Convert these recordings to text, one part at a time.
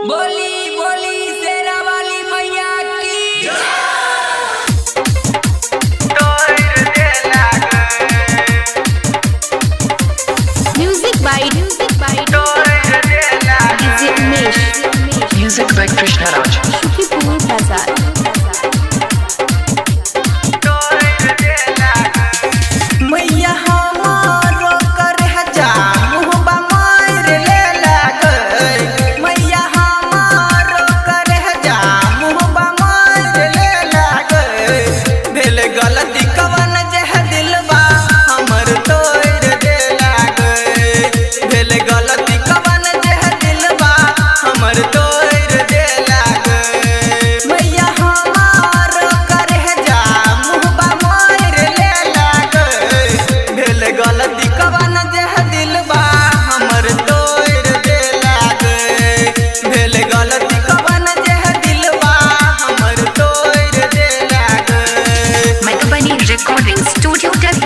बोली बोली शेरा वाली मैया की music by DJ Umesh, music by Krishna Raj, Sukhipur बाजार। मैया हमारो करे जा मुहबा मार ले लागल। मैया हमारो करे जा मुहबा मार ले लागल। भेल गलती कवन जे दिलबा हमर तोड़ दे लागल। भेल गलती कवन जे दिलबा हमर तोड़ दे लागल। मैया हमारो करे जा मुहबा मार ले लागल। भेल गलती कवन जे दिलबा हमर तोड़ दे लागल। भेल गलती कवन जे दिलबा हमर तोड़ दे लागल। Madhubani recording studio Delhi.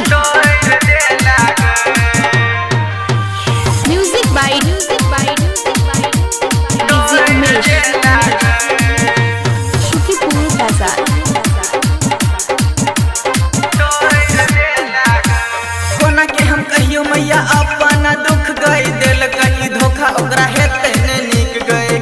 Music by DJ Umesh, Sukhipur बाजार। कोना के हम कहियो मैया अपना दुख गई दिल कहीं धोखा ओकरा हेते ने नीक गए।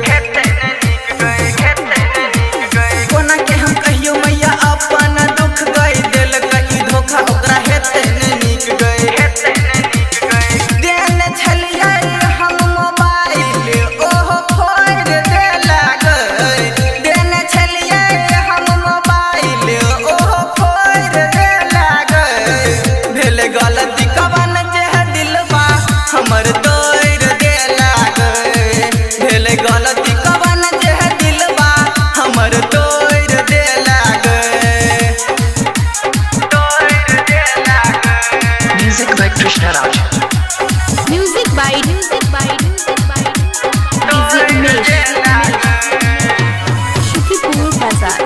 कोना के हम कहियो मैया अपना दुख गई दिल कहीं धोखा ओकरा हेते ने नीक गए। देन छलिए हम मोबाइल ओहो फोड़ दे लागल। देन छलिए हम मोबाइल ओहो फोड़ दे लागल। भेल गलती कवन जे दिलबा हमर तोड़ दे लागल। भेल गलती कवन जे दिलबा हमर तोड़ दे लागल। Music by Krishna Raj, music by DJ Umesh, Sukhipur बाजार।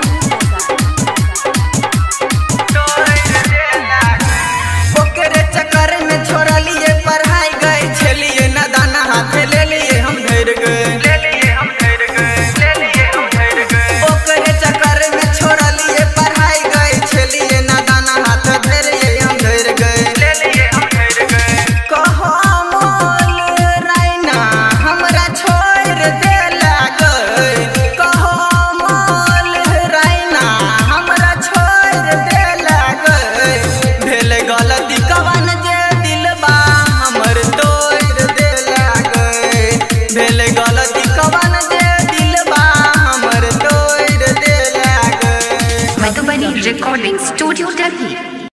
ओकरे चक्कर में छोड़लिए पढ़ाई गए छलिए न दाना हाथ ले लिए हम धर गए। ओकरे चक्कर में छोड़लिए पढ़ाई गए छलिए न दाना हाथ धरिए हम धर गए। कहो मोल राइना हमरा छोड़ दे लागल। कहो मोल राइना हमरा छोड़ दे लागल। भेल गलती कवन जे दिलबा हमर तोड़ दे लागल। भेल गलती कवन जे दिलबा हमर तोड़ दे लागल। Madhubani recording studio Delhi.